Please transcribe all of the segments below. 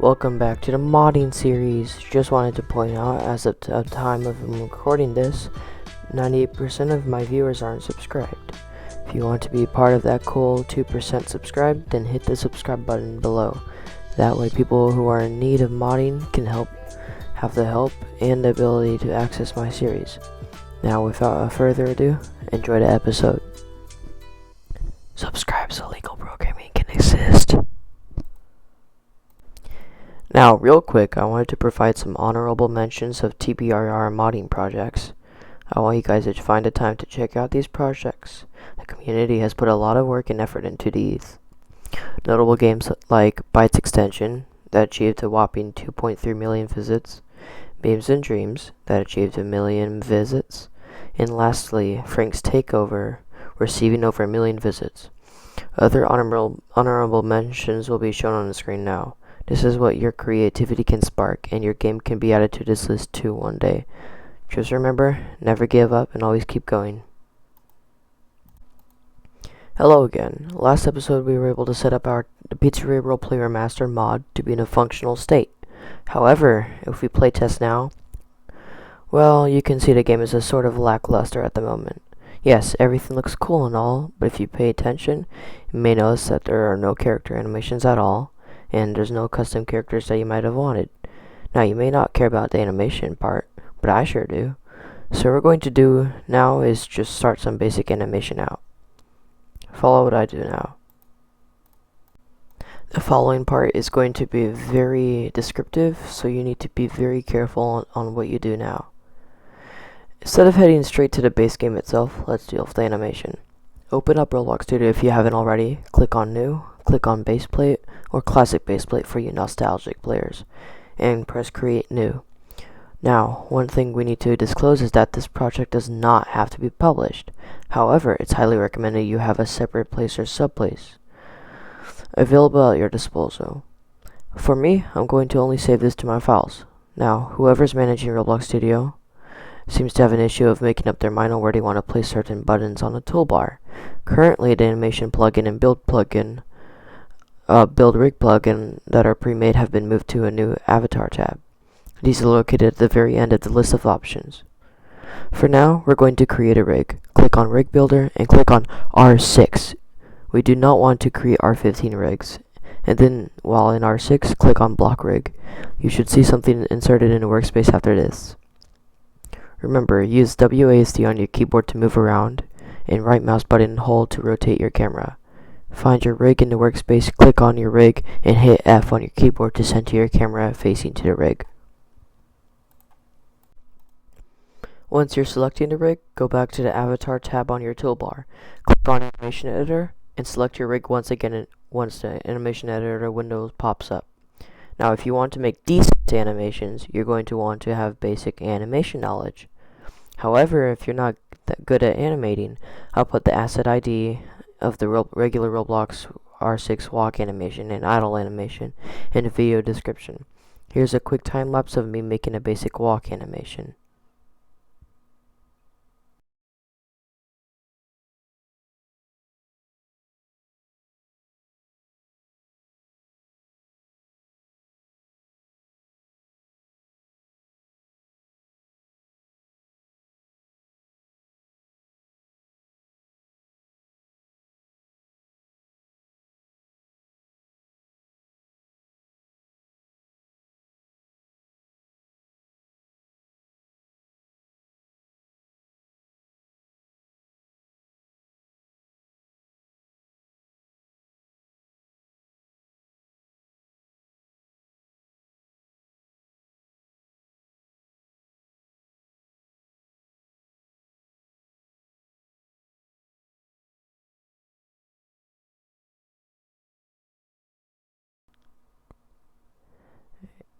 Welcome back to the modding series. Just wanted to point out, as of the time of recording this, 98% of my viewers aren't subscribed. If you want to be part of that cool 2% subscribed, then hit the subscribe button below. That way people who are in need of modding can have the help and the ability to access my series. Now without further ado, enjoy the episode. Subscribe so legal programming can exist. Now, real quick, I wanted to provide some honorable mentions of TPRR modding projects. I want you guys to find the time to check out these projects. The community has put a lot of work and effort into these. Notable games like Bytes Extension, that achieved a whopping 2.3 million visits, Beams and Dreams, that achieved 1 million visits, and lastly, Frank's Takeover, receiving over 1 million visits. Other honorable mentions will be shown on the screen now. This is what your creativity can spark, and your game can be added to this list too one day. Just remember, never give up and always keep going. Hello again. Last episode we were able to set up the Pizzeria Roleplay Remastered mod to be in a functional state. However, if we playtest now, well, you can see the game is a sort of lackluster at the moment. Yes, everything looks cool and all, but if you pay attention, you may notice that there are no character animations at all, and there's no custom characters that you might have wanted. Now, you may not care about the animation part, but I sure do. So what we're going to do now is just start some basic animation out. Follow what I do now. The following part is going to be very descriptive, so you need to be very careful on what you do now. Instead of heading straight to the base game itself, let's deal with the animation. Open up Roblox Studio if you haven't already, click on New, click on Baseplate, or Classic Baseplate for you nostalgic players, and press Create New. Now, one thing we need to disclose is that this project does not have to be published. However, it's highly recommended you have a separate place or subplace available at your disposal. For me, I'm going to only save this to my files. Now, whoever's managing Roblox Studio seems to have an issue of making up their mind on where they want to place certain buttons on the toolbar. Currently, the animation plugin and build rig plugin that are pre-made have been moved to a new avatar tab. These are located at the very end of the list of options. For now, we're going to create a rig. Click on Rig Builder and click on R6. We do not want to create R15 rigs. And then, while in R6, click on Block Rig. You should see something inserted in the workspace after this. Remember, use WASD on your keyboard to move around, and right mouse button and hold to rotate your camera. Find your rig in the workspace, click on your rig, and hit F on your keyboard to center your camera facing to the rig. Once you're selecting the rig, go back to the Avatar tab on your toolbar. Click on Animation Editor, and select your rig once again once the Animation Editor window pops up. Now, if you want to make decent animations, you're going to want to have basic animation knowledge. However, if you're not that good at animating, I'll put the asset ID of the regular Roblox R6 walk animation and idle animation in the video description. Here's a quick time lapse of me making a basic walk animation.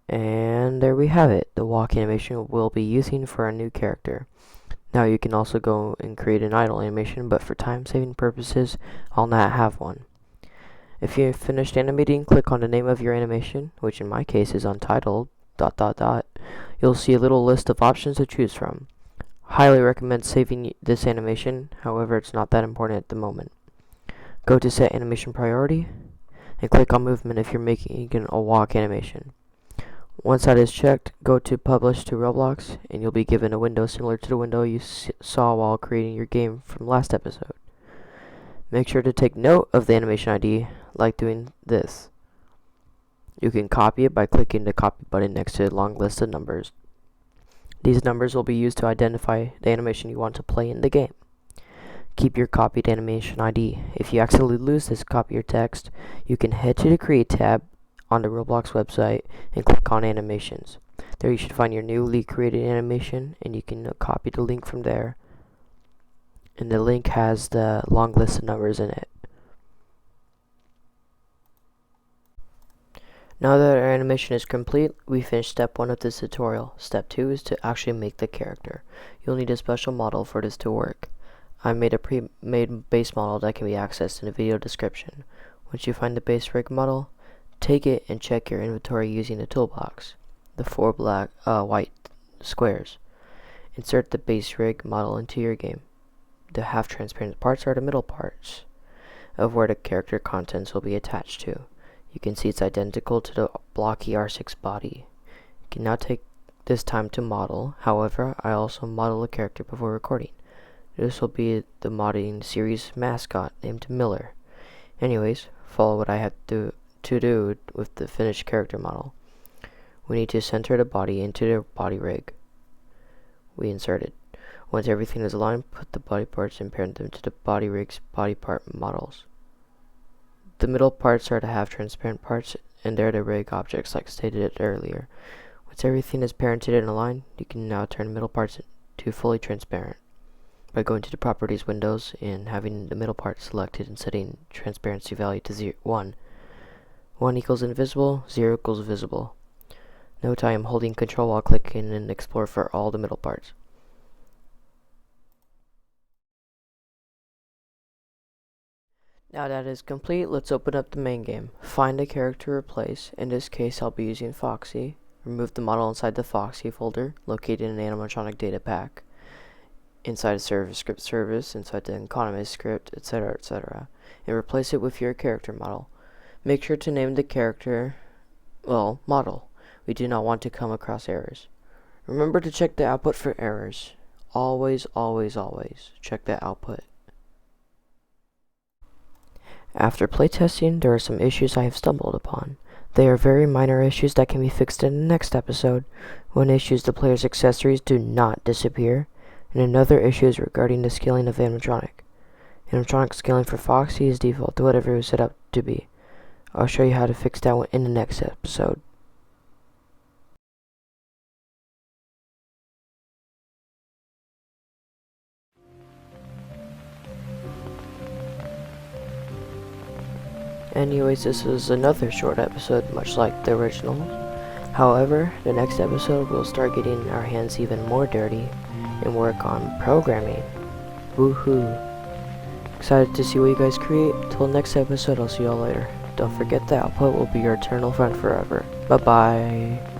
And there we have it, the walk animation we'll be using for our new character. Now you can also go and create an idle animation, but for time saving purposes, I'll not have one. If you've finished animating, click on the name of your animation, which in my case is untitled, ... You'll see a little list of options to choose from. Highly recommend saving this animation, however it's not that important at the moment. Go to Set Animation Priority, and click on movement if you're making a walk animation. Once that is checked, go to Publish to Roblox, and you'll be given a window similar to the window you saw while creating your game from last episode. Make sure to take note of the animation ID, like doing this. You can copy it by clicking the copy button next to the long list of numbers. These numbers will be used to identify the animation you want to play in the game. Keep your copied animation ID. If you accidentally lose this copy or text, you can head to the Create tab on the Roblox website and click on Animations. There you should find your newly created animation, and you can copy the link from there. And the link has the long list of numbers in it. Now that our animation is complete, we finished step 1 of this tutorial. Step 2 is to actually make the character. You'll need a special model for this to work. I made a pre-made base model that can be accessed in the video description. Once you find the base rig model, take it and check your inventory using the toolbox, the 4 white squares. Insert the base rig model into your game. The half transparent parts are the middle parts of where the character contents will be attached to. You can see it's identical to the blocky R6 body. You can now take this time to model. However, I also model a character before recording. This will be the modding series mascot named Miller. Anyways, follow what I have to do with the finished character model. We need to center the body into the body rig we inserted. Once everything is aligned, put the body parts and parent them to the body rig's body part models. The middle parts are the half transparent parts, and they're the rig objects like stated earlier. Once everything is parented and aligned, you can now turn the middle parts to fully transparent by going to the properties windows and having the middle part selected and setting transparency value to 1. 1 equals invisible, 0 equals visible. Note I am holding control while clicking and explore for all the middle parts. Now that is complete, let's open up the main game. Find a character to replace. In this case, I'll be using Foxy. Remove the model inside the Foxy folder, located in an animatronic data pack, inside a service script service, inside the economist script, etc., etc., and replace it with your character model. Make sure to name the character, model. We do not want to come across errors. Remember to check the output for errors. Always, always, always check the output. After playtesting, there are some issues I have stumbled upon. They are very minor issues that can be fixed in the next episode. One issue is the player's accessories do not disappear, and another issue is regarding the scaling of animatronic. Animatronic scaling for Foxy is default to whatever it was set up to be. I'll show you how to fix that one in the next episode. Anyways, this is another short episode, much like the original. However, the next episode we'll start getting our hands even more dirty and work on programming. Woohoo! Excited to see what you guys create. Till next episode, I'll see y'all later. Don't forget the output will be your eternal friend forever. Bye bye.